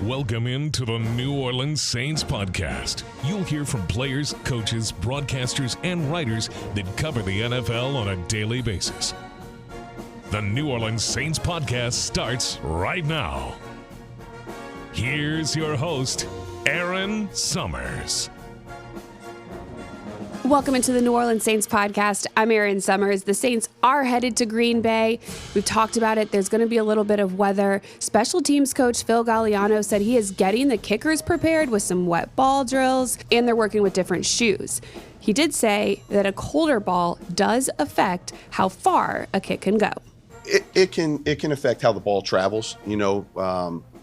Welcome into the New Orleans Saints podcast. You'll hear from players, coaches, broadcasters, and writers that cover the NFL on a daily basis. The New Orleans Saints podcast starts right now. Here's your host, Erin Summers. Welcome into the New Orleans Saints podcast. I'm Erin Summers. The Saints are headed to Green Bay. We've talked about it. There's going to be a little bit of weather. Special teams coach Phil Galliano said he is getting the kickers prepared with some wet ball drills, and they're working with different shoes. He did say that a colder ball does affect how far a kick can go. It can affect how the ball travels.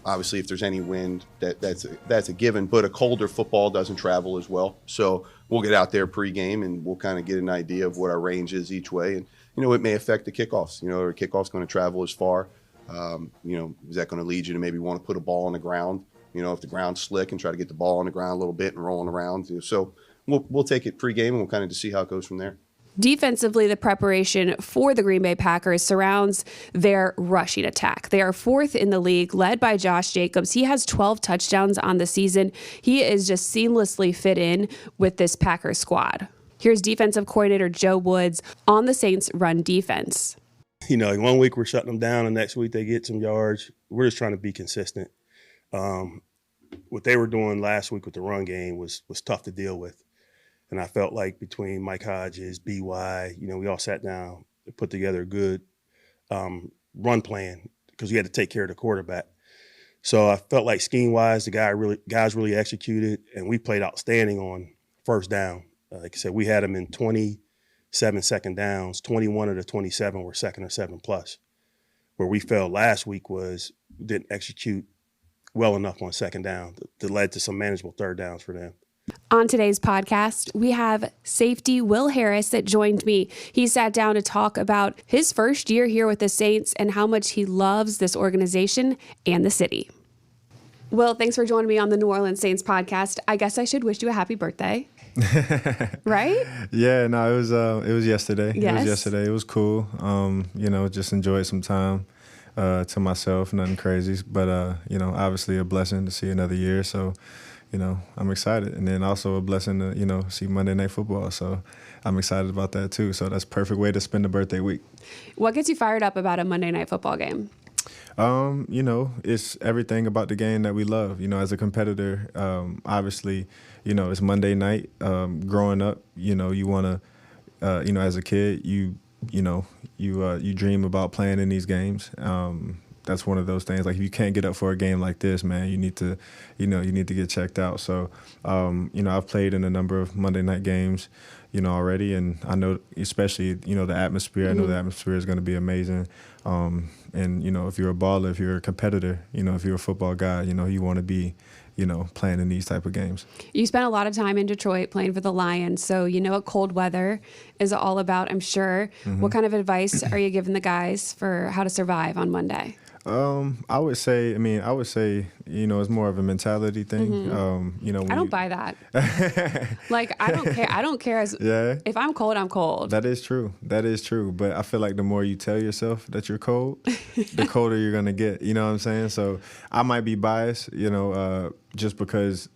Obviously, if there's any wind, that's a given. But a colder football doesn't travel as well. So we'll get out there pregame and we'll kind of get an idea of what our range is each way. And it may affect the kickoffs. Are kickoffs going to travel as far? Is that going to lead you to maybe want to put a ball on the ground? If the ground's slick, and try to get the ball on the ground a little bit and rolling around. So we'll take it pregame and we'll kind of just see how it goes from there. Defensively, the preparation for the Green Bay Packers surrounds their rushing attack. They are fourth in the league, led by Josh Jacobs. He has 12 touchdowns on the season. He is just seamlessly fit in with this Packers squad. Here's defensive coordinator Joe Woods on the Saints' run defense. One week we're shutting them down, and next week they get some yards. We're just trying to be consistent. What they were doing last week with the run game was tough to deal with. And I felt like between Mike Hodges, BY, we all sat down and put together a good run plan because we had to take care of the quarterback. So I felt like scheme-wise, the guys really executed, and we played outstanding on first down. Like I said, we had them in 27 second downs. 21 of the 27 were second or 7+. Where we failed last week was we didn't execute well enough on second down that led to some manageable third downs for them. On today's podcast, we have safety Will Harris that joined me. He sat down to talk about his first year here with the Saints and how much he loves this organization and the city. Will, thanks for joining me on the New Orleans Saints podcast. I guess I should wish you a happy birthday. Right? Yeah, no, it was yesterday. Yes. It was yesterday. It was cool. Just enjoyed some time to myself, nothing crazy, but obviously a blessing to see another year. So I'm excited. And then also a blessing to, see Monday Night Football. So I'm excited about that too. So that's a perfect way to spend the birthday week. What gets you fired up about a Monday Night Football game? It's everything about the game that we love. As a competitor, obviously, it's Monday night. Growing up, you want to, as a kid, you dream about playing in these games. That's one of those things. Like if you can't get up for a game like this, man, you need to get checked out. So, I've played in a number of Monday night games, already, and I know especially, the atmosphere. Mm-hmm. I know the atmosphere is going to be amazing. And if you're a baller, if you're a competitor, if you're a football guy, you want to be, playing in these type of games. You spent a lot of time in Detroit playing for the Lions, so you know what cold weather is all about, I'm sure. Mm-hmm. What kind of advice are you giving the guys for how to survive on Monday? I would say, it's more of a mentality thing. Mm-hmm. I don't buy that. I don't care. If I'm cold, I'm cold. That is true. But I feel like the more you tell yourself that you're cold, the colder you're going to get. You know what I'm saying? So I might be biased, just because,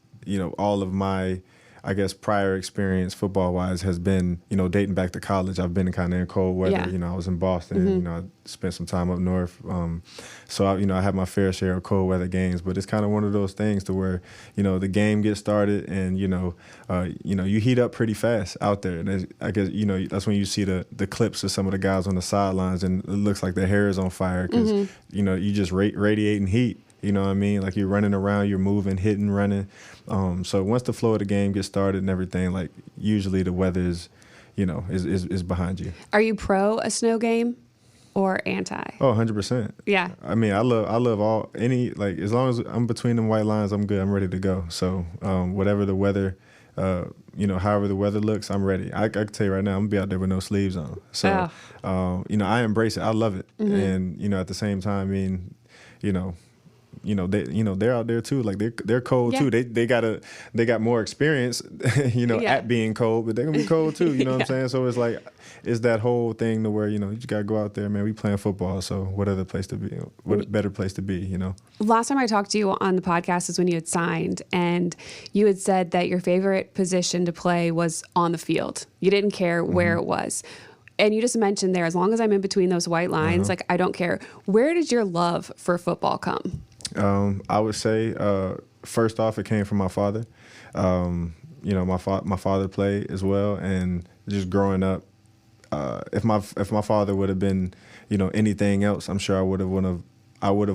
all of my, I guess, prior experience football-wise has been, dating back to college. I've been kind of in cold weather. Yeah. I was in Boston. Mm-hmm. I spent some time up north. So, I had my fair share of cold weather games. But it's kind of one of those things to where, the game gets started and, you heat up pretty fast out there. And I guess, that's when you see the clips of some of the guys on the sidelines and it looks like their hair is on fire because, Mm-hmm. You just radiating heat. You know what I mean? Like you're running around, you're moving, hitting, running. So once the flow of the game gets started and everything, like usually the weather is, is behind you. Are you pro a snow game or anti? Oh, 100%. Yeah. I love as long as I'm between them white lines, I'm good. I'm ready to go. So whatever the weather, however the weather looks, I'm ready. I can tell you right now, I'm gonna be out there with no sleeves on. So, I embrace it. I love it. Mm-hmm. And, at the same time, they're out there too. Like they're cold too. They got more experience, at being cold, but they're gonna be cold too. You know what I'm saying? So it's like it's that whole thing to where you just gotta go out there, man. We playing football, so what other place to be? What better place to be? Last time I talked to you on the podcast is when you had signed, and you had said that your favorite position to play was on the field. You didn't care where it was. And you just mentioned there, as long as I'm in between those white lines, like I don't care. Where did your love for football come? I would say, first off, it came from my father. My father played as well, and just growing up, if my father would have been, anything else, I'm sure I would have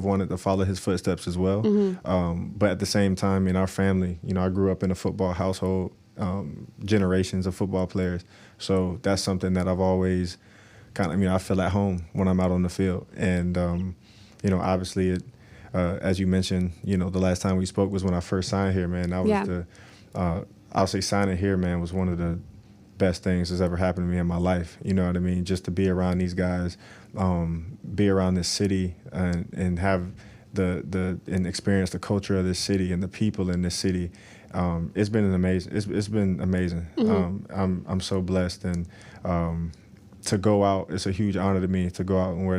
wanted to follow his footsteps as well. But at the same time, in our family, I grew up in a football household, generations of football players. So that's something that I've always I feel at home when I'm out on the field. And, obviously as you mentioned, the last time we spoke was when I first signed here, man. That was I'll say signing here, man, was one of the best things that's ever happened to me in my life. You know what I mean? Just to be around these guys, be around this city and have and experience the culture of this city and the people in this city. It's been it's been amazing. I'm so blessed, and to go out, it's a huge honor to me to go out and wear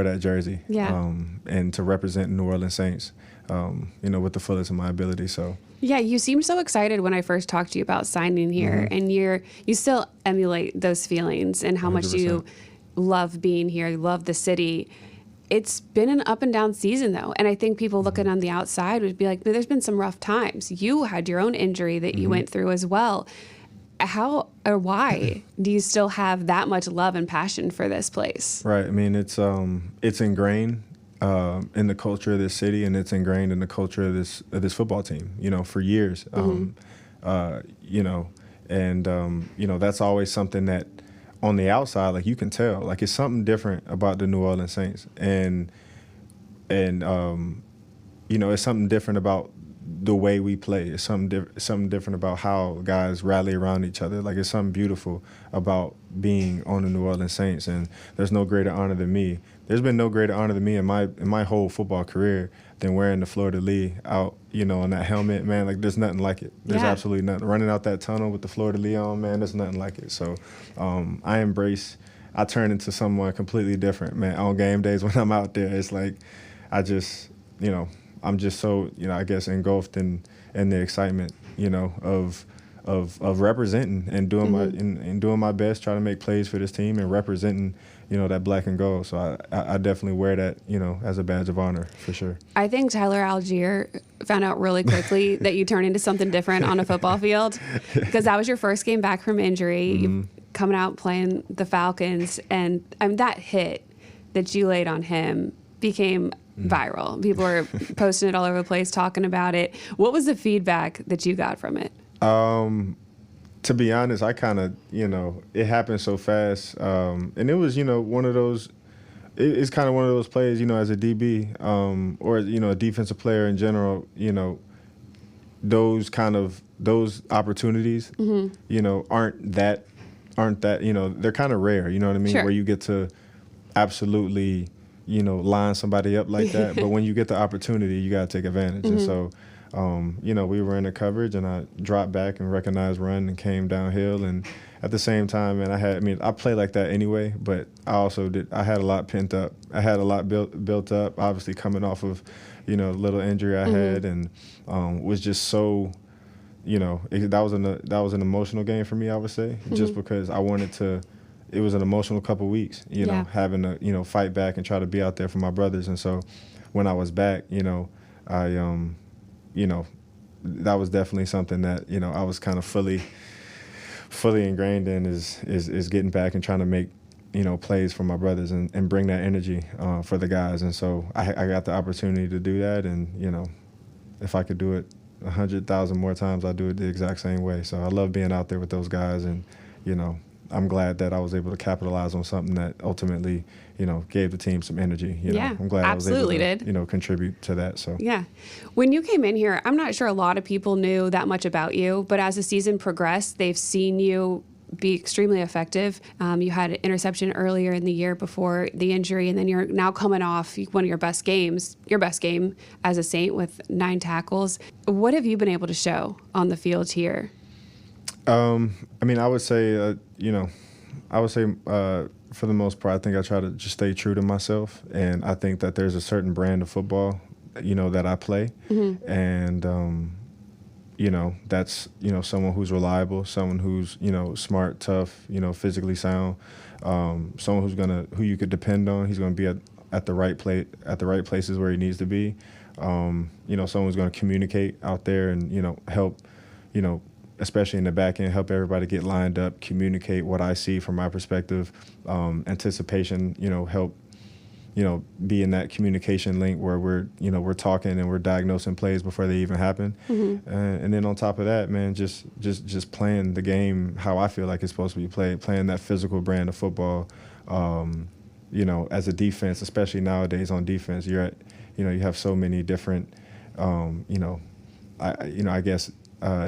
that jersey, and to represent New Orleans Saints, with the fullest of my ability. So. Yeah, you seemed so excited when I first talked to you about signing here, and you still emulate those feelings and how 100%. Much you love being here, you love the city. It's been an up and down season, though, and I think people looking on the outside would be like, there's been some rough times. You had your own injury that you went through as well. How or why do you still have that much love and passion for this place? Right. I mean, it's ingrained in the culture of this city, and it's ingrained in the culture of this football team. For years. That's always something that on the outside, like you can tell, like it's something different about the New Orleans Saints, and it's something different about the way we play. It's something different about how guys rally around each other. Like it's something beautiful about being on the New Orleans Saints, and there's no greater honor than me. There's been no greater honor than me in my whole football career than wearing the fleur-de-lis out, on that helmet, man. Like there's nothing like it. There's absolutely nothing. Running out that tunnel with the fleur-de-lis on, man, there's nothing like it. So I turn into someone completely different, man. On game days when I'm out there, it's like I'm just so, I guess engulfed in the excitement, of representing and doing my best, trying to make plays for this team and representing, that black and gold. So I definitely wear that, as a badge of honor for sure. I think Tyler Algier found out really quickly that you turn into something different on a football field, because that was your first game back from injury. You coming out playing the Falcons, and that hit that you laid on him became viral. People were posting it all over the place, talking about it. What was the feedback that you got from it? To be honest, I kind of, it happened so fast. And it was, one of those, it's kind of one of those plays, as a DB, or, a defensive player in general, those opportunities, aren't that, they're kind of rare, you know what I mean? Sure. Where you get to absolutely, line somebody up like that. But when you get the opportunity, you got to take advantage. And so, we were in the coverage, and I dropped back and recognized run and came downhill. And at the same time, man, I play like that anyway, but I had a lot pent up. I had a lot built up, obviously coming off of, a little injury I had, and was just so, that was an emotional game for me, I would say, just because I wanted to. It was an emotional couple weeks, having to, fight back and try to be out there for my brothers. And so when I was back, that was definitely something that, I was kind of fully ingrained in is getting back and trying to make, plays for my brothers and bring that energy for the guys. And so I got the opportunity to do that. And, if I could do it 100,000 more times, I'd do it the exact same way. So I love being out there with those guys, and, I'm glad that I was able to capitalize on something that ultimately, gave the team some energy. I'm glad I was able to, contribute to that. So yeah, when you came in here, I'm not sure a lot of people knew that much about you, but as the season progressed, they've seen you be extremely effective. You had an interception earlier in the year before the injury, and then you're now coming off one of your best game as a Saint with 9 tackles. What have you been able to show on the field here? I mean, I would say, for the most part, I think I try to just stay true to myself. And I think that there's a certain brand of football, that I play. And, that's, someone who's reliable, someone who's, smart, tough, physically sound, someone who you could depend on. He's going to be at the right places where he needs to be. Someone who's going to communicate out there and, help, especially in the back end, help everybody get lined up, communicate what I see from my perspective, anticipation, help, be in that communication link where we're talking and we're diagnosing plays before they even happen. And then on top of that, man, just playing the game how I feel like it's supposed to be played, playing that physical brand of football, as a defense, especially nowadays on defense, you have so many different, I guess,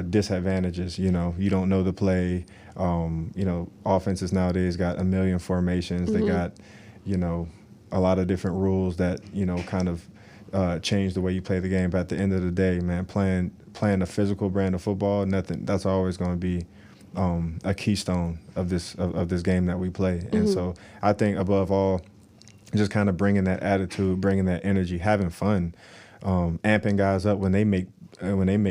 disadvantages. You don't know the play. Offenses nowadays got a million formations. They got, a lot of different rules that kind of change the way you play the game. But at the end of the day, man, playing a physical brand of football, that's always going to be a keystone of this game that we play. And so I think above all, just kind of bringing that attitude, bringing that energy, having fun, amping guys up when they make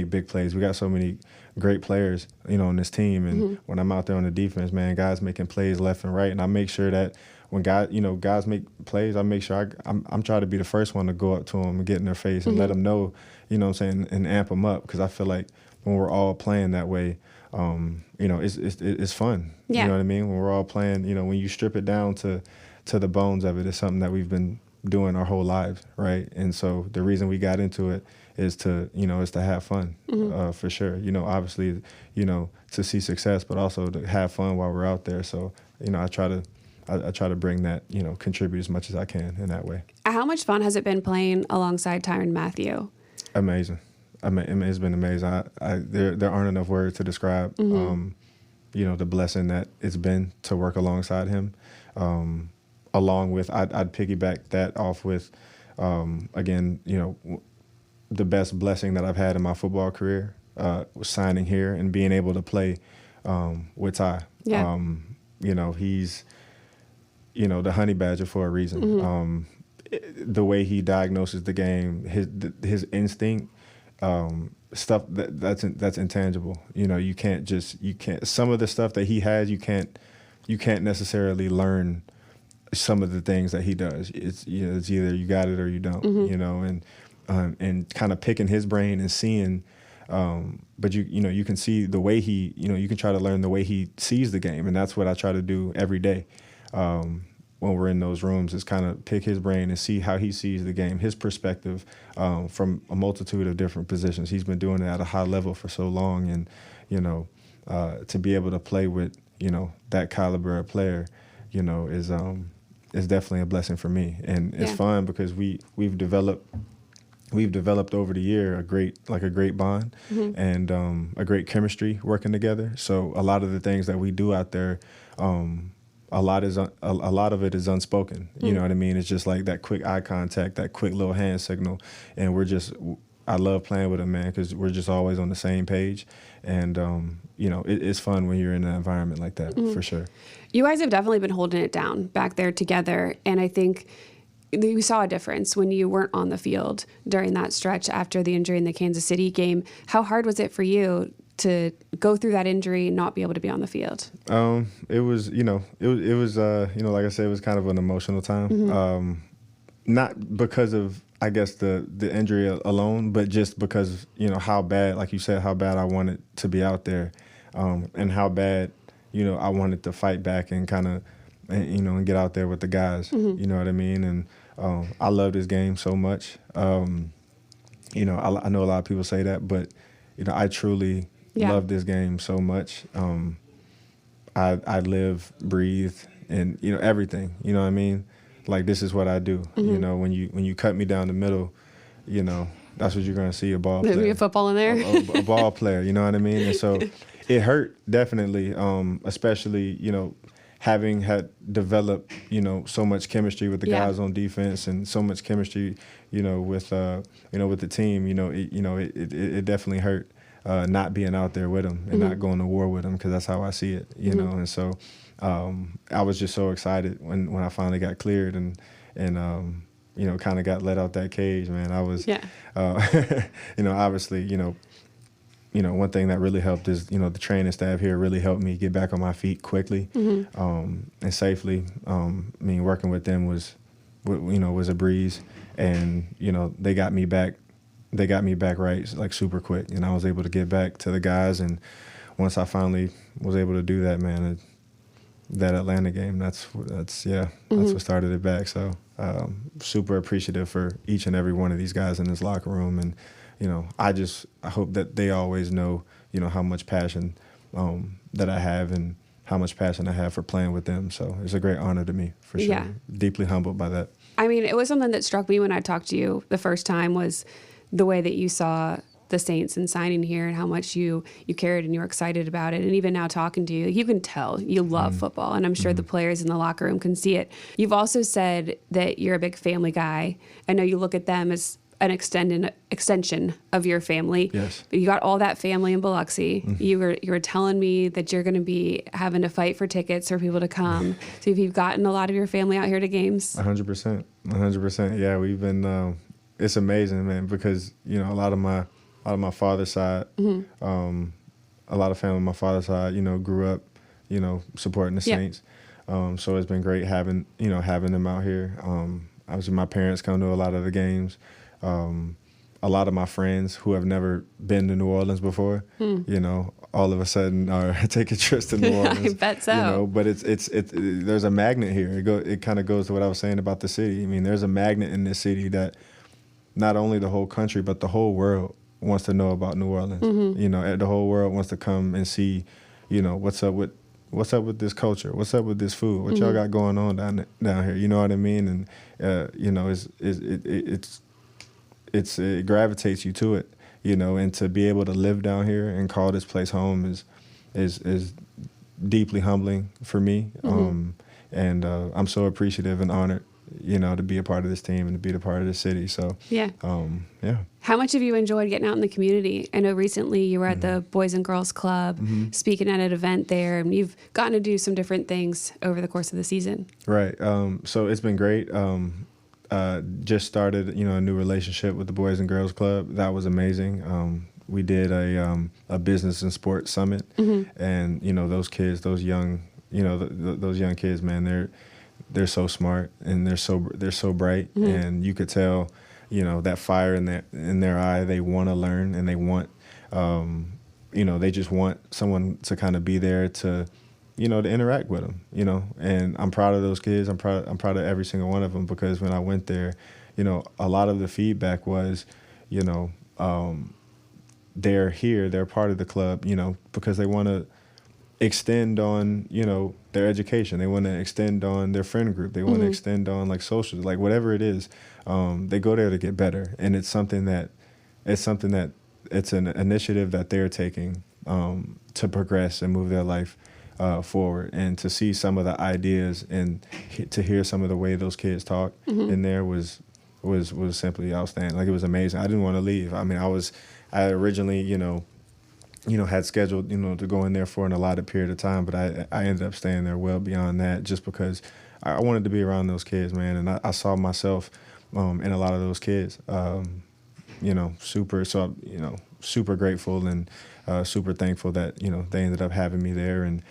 big plays. We got so many great players, on this team. And when I'm out there on the defense, man, guys making plays left and right. And I make sure that when guys make plays, I make sure I'm trying to be the first one to go up to them and get in their face and let them know, what I'm saying, and amp them up. Because I feel like when we're all playing that way, it's fun. Yeah. You know what I mean? When we're all playing, when you strip it down to the bones of it, it's something that we've been doing our whole lives, right? And so the reason we got into it is to have fun, for sure. Obviously, to see success, but also to have fun while we're out there. So, I try to bring that, contribute as much as I can in that way. How much fun has it been playing alongside Tyrann Mathieu? Amazing. It's been amazing. There aren't enough words to describe, the blessing that it's been to work alongside him. Along with, I'd piggyback that off with, again, the best blessing that I've had in my football career was signing here and being able to play with Ty. Yeah. He's, the honey badger for a reason. The way he diagnoses the game, his instinct, stuff that's intangible. You can't some of the stuff that he has, you can't necessarily learn some of the things that he does. It's either you got it or you don't. And kind of picking his brain and seeing, but you can see the way he, you can try to learn the way he sees the game, and that's what I try to do every day. When we're in those rooms, is kind of pick his brain and see how he sees the game, his perspective, from a multitude of different positions. He's been doing it at a high level for so long, and to be able to play with that caliber of player, is definitely a blessing for me, and it's fun because we've developed over the year a great bond and a great chemistry working together. So a lot of the things that we do out there, a lot of it is unspoken. You know what I mean? It's just like that quick eye contact, that quick little hand signal, and I love playing with him, man, because we're just always on the same page, and it's fun when you're in an environment like that, for sure. You guys have definitely been holding it down back there together, and I think we saw a difference when you weren't on the field during that stretch after the injury in the Kansas City game. How hard was it for you to go through that injury and not be able to be on the field? It was, like I said, it was kind of an emotional time. Not because of, I guess, the injury alone, but just because, how bad, like you said, how bad I wanted to be out there, and how bad, I wanted to fight back and kind of, and get out there with the guys. You know what I mean? And I love this game so much. I know a lot of people say that, but I truly love this game so much. I live, breathe, and everything. You know what I mean? Like, this is what I do. When you cut me down the middle, that's what you're gonna see, a ball player. Maybe a football in there. a ball player. You know what I mean? And so It hurt, definitely, especially, having had developed, so much chemistry with the guys on defense and so much chemistry, with the team, it definitely hurt not being out there with them and not going to war with them, because that's how I see it, know. And so I was just so excited when I finally got cleared and kind of got let out that cage, man. I was, obviously, one thing that really helped is, the training staff here really helped me get back on my feet quickly and safely. Working with them was a breeze, and, they got me back right, like, super quick. And I was able to get back to the guys. And once I finally was able to do that, man, that Atlanta game, that's what started it back. So super appreciative for each and every one of these guys in this locker room. And, I hope that they always know, how much passion that I have and how much passion I have for playing with them. So it's a great honor to me, for sure. Yeah. Deeply humbled by that. I mean, it was something that struck me when I talked to you the first time, was the way that you saw the Saints and signing here and how much you cared and you were excited about it. And even now talking to you, you can tell you love football, and I'm sure the players in the locker room can see it. You've also said that you're a big family guy. I know you look at them as an extension of your family. Yes. But you got all that family in Biloxi. You were telling me that you're going to be having to fight for tickets for people to come. So have you gotten a lot of your family out here to games? 100%. Yeah, we've been. It's amazing, man, because a lot of my father's side, a lot of family on my father's side, grew up, supporting the Saints. So it's been great having them out here. Obviously, my parents come to a lot of the games. A lot of my friends who have never been to New Orleans before, all of a sudden are taking trips to New Orleans. I bet so. But it's there's a magnet here. It kind of goes to what I was saying about the city. I mean, there's a magnet in this city that not only the whole country, but the whole world wants to know about New Orleans. The whole world wants to come and see, what's up with this culture, what's up with this food, what y'all got going on down here. You know what I mean? And it gravitates you to it, and to be able to live down here and call this place home is deeply humbling for me. And I'm so appreciative and honored, to be a part of this team and to be a part of this city. So yeah. How much have you enjoyed getting out in the community? I know recently you were at the Boys and Girls Club speaking at an event there, and you've gotten to do some different things over the course of the season. Right. So it's been great. Just started, a new relationship with the Boys and Girls Club. That was amazing. We did a business and sports summit, and those kids, those young kids, man, they're so smart and they're so bright, and you could tell, that fire in their eye. They want to learn, and they want, they just want someone to kind of be there to, to interact with them, and I'm proud of those kids. I'm proud of every single one of them, because when I went there, a lot of the feedback was, they're here, they're part of the club, because they want to extend on, their education. They want to extend on their friend group. They want to extend on, like, social, like, whatever it is. They go there to get better, and it's an initiative that they're taking to progress and move their life forward, and to see some of the ideas and to hear some of the way those kids talk in there was simply outstanding. Like, it was amazing. I didn't want to leave. I mean, I originally, had scheduled, to go in there for an allotted period of time, but I ended up staying there well beyond that, just because I wanted to be around those kids, man, and I saw myself in a lot of those kids. Super grateful and super thankful that, they ended up having me there. And,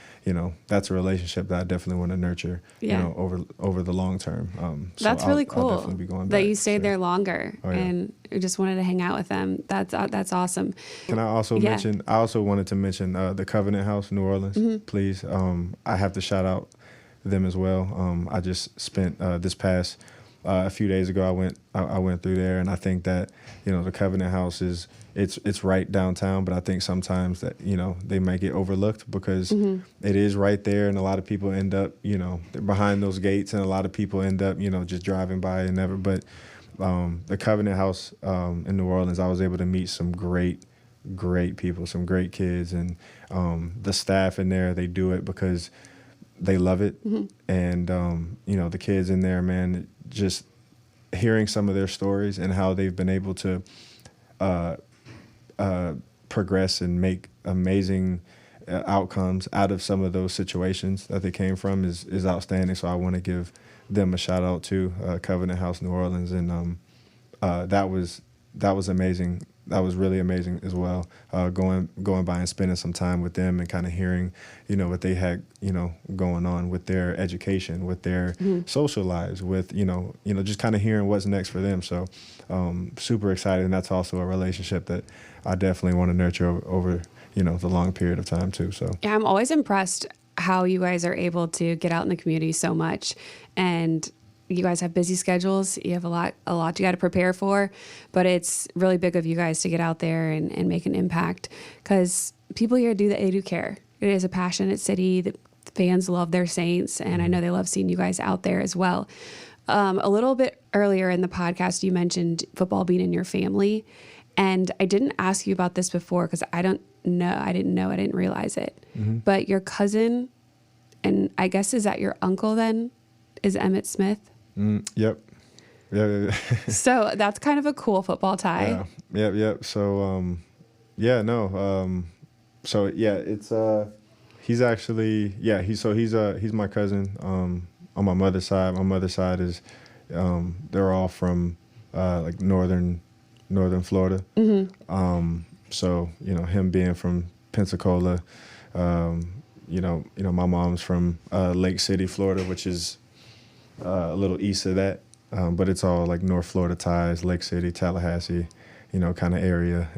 that's a relationship that I definitely want to nurture, over the long term. So that's really cool. I'll definitely be going that back, you stayed there longer and you just wanted to hang out with them. That's awesome. Can I also mention, I also wanted to mention the Covenant House, New Orleans, please. I have to shout out them as well. I just spent this past a few days ago, I went through there, and I think that, the Covenant House it's right downtown, but I think sometimes that, they might get overlooked because it is right there, and a lot of people end up, they're behind those gates, and a lot of people end up, just driving by and never. But the Covenant House in New Orleans, I was able to meet some great great people, some great kids, and the staff in there, they do it because they love it. And, the kids in there, man, just hearing some of their stories and how they've been able to progress and make amazing outcomes out of some of those situations that they came from is outstanding. So I want to give them a shout out to Covenant House New Orleans, and that was amazing. That was really amazing as well. Going by and spending some time with them and kind of hearing, what they had, going on with their education, with their social lives, with just kind of hearing what's next for them. So super excited, and that's also a relationship that I definitely want to nurture over the long period of time too. So yeah, I'm always impressed how you guys are able to get out in the community so much, and you guys have busy schedules. You have a lot you got to prepare for, but it's really big of you guys to get out there and make an impact, because people here they do care. It is a passionate city. The fans love their Saints, and I know they love seeing you guys out there as well. A little bit earlier in the podcast, you mentioned football being in your family, and I didn't ask you about this before because I didn't realize it. But your cousin, and I guess is that your uncle then, is Emmitt Smith? Yep. Yeah. So that's kind of a cool football tie. Yeah. Yep. So, it's he's actually he's my cousin on my mother's side. My mother's side is they're all from like northern Florida. So him being from Pensacola, my mom's from Lake City, Florida, which is a little east of that, but it's all like North Florida ties, Lake City, Tallahassee, kind of area.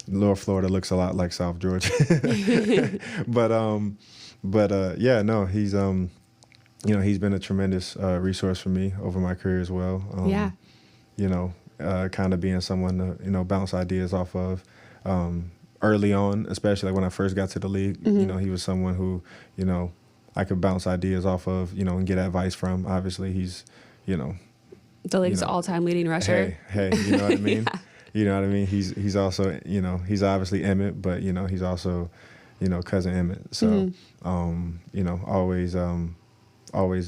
North Florida looks a lot like South Georgia, he's been a tremendous resource for me over my career as well. Kind of being someone to bounce ideas off of. Early on, especially like when I first got to the league, he was someone who, I could bounce ideas off of, and get advice from. Obviously, he's, the league's all-time leading rusher. Hey, you know what I mean? Yeah. You know what I mean? He's also, he's obviously Emmitt, but he's also, cousin Emmitt. So, always,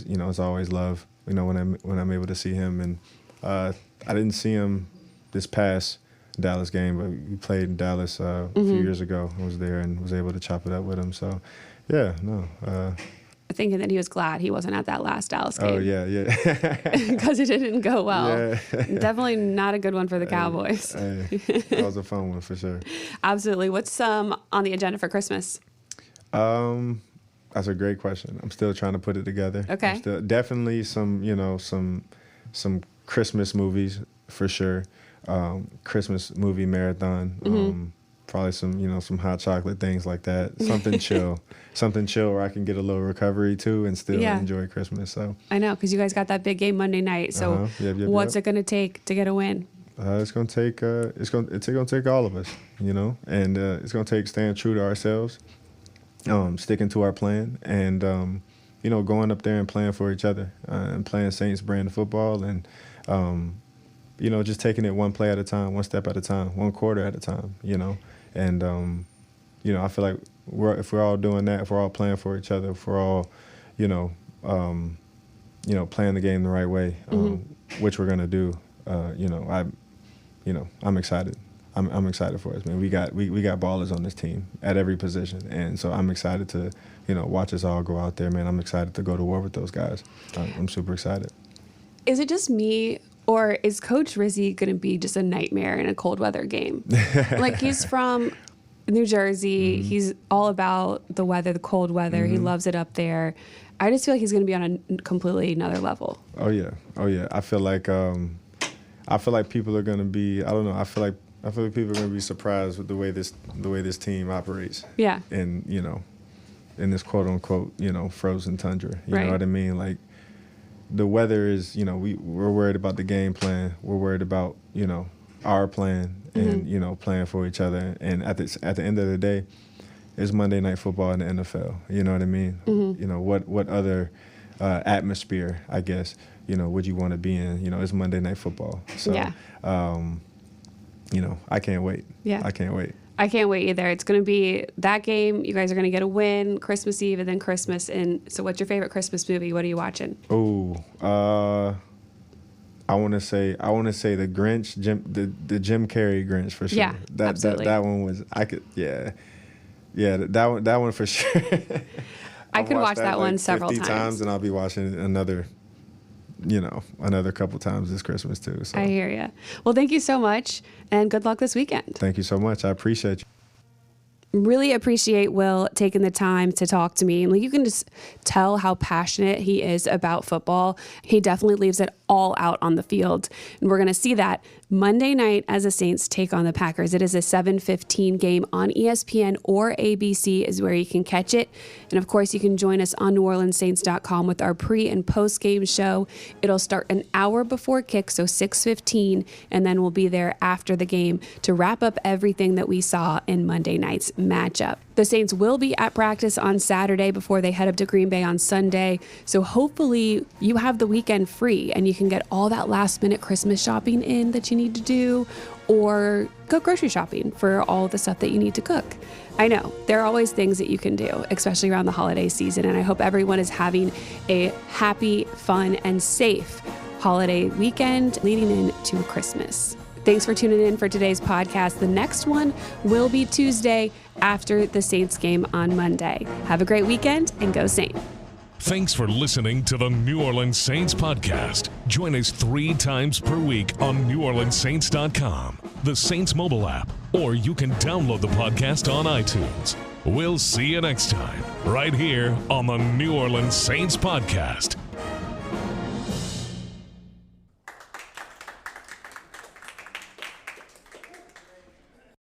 it's always love. When I'm able to see him, and I didn't see him this past Dallas game, but we played in Dallas a few years ago. I was there and was able to chop it up with him. So, thinking that he was glad he wasn't at that last Dallas game. Oh, yeah. Because it didn't go well. Yeah. Definitely not a good one for the Cowboys. That was a fun one for sure. Absolutely. What's on the agenda for Christmas? That's a great question. I'm still trying to put it together. Okay. Definitely some Christmas movies for sure. Christmas movie marathon. Probably some hot chocolate, things like that. Something chill where I can get a little recovery too and still enjoy Christmas. So I know, because you guys got that big game Monday night. So what's it going to take to get a win? It's going to take it's going to take all of us, and it's going to take staying true to ourselves, sticking to our plan, and going up there and playing for each other and playing Saints brand of football, and just taking it one play at a time, one step at a time, one quarter at a time, And, I feel like if we're all doing that, if we're all playing for each other, if we're all, playing the game the right way, which we're going to do, I'm excited. I'm excited for us, man. We got ballers on this team at every position. And so I'm excited to, watch us all go out there, man. I'm excited to go to war with those guys. I'm super excited. Is it just me, or is Coach Rizzi going to be just a nightmare in a cold weather game? Like, he's from New Jersey. He's all about the weather, the cold weather. He loves it up there. I just feel like he's going to be on a completely another level. Oh yeah. I feel like people are going to be. I don't know. I feel like people are going to be surprised with the way this team operates. Yeah. And in this quote unquote frozen tundra. You know what I mean? Like, the weather is, we're worried about the game plan. We're worried about, our plan and, playing for each other. And at the end of the day, it's Monday Night Football in the NFL. You know what I mean? What other atmosphere, I guess, would you want to be in? It's Monday Night Football. So, I can't wait. Yeah. I can't wait. I can't wait either. It's going to be that game. You guys are going to get a win Christmas Eve and then Christmas. And so what's your favorite Christmas movie? What are you watching? Oh, I want to say the Grinch, the Jim Carrey Grinch for sure. Yeah, absolutely. That one was that one for sure. I could watch that one several 50 times, and I'll be watching another couple times this Christmas too. So. I hear you. Well, thank you so much, and good luck this weekend. Thank you so much. I appreciate you. Really appreciate Will taking the time to talk to me. And you can just tell how passionate he is about football. He definitely leaves it all out on the field. And we're going to see that Monday night as the Saints take on the Packers. It is a 7:15 game on ESPN or ABC is where you can catch it. And of course, you can join us on NewOrleansSaints.com with our pre and post game show. It'll start an hour before kick, so 6:15, and then we'll be there after the game to wrap up everything that we saw in Monday night's matchup. The Saints will be at practice on Saturday before they head up to Green Bay on Sunday. So hopefully you have the weekend free and you can get all that last minute Christmas shopping in that you need to do, or go grocery shopping for all the stuff that you need to cook. I know there are always things that you can do, especially around the holiday season. And I hope everyone is having a happy, fun, and safe holiday weekend leading into Christmas. Thanks for tuning in for today's podcast. The next one will be Tuesday after the Saints game on Monday. Have a great weekend and go Saints. Thanks for listening to the New Orleans Saints podcast. Join us 3 times per week on NewOrleansSaints.com, the Saints mobile app, or you can download the podcast on iTunes. We'll see you next time, right here on the New Orleans Saints podcast.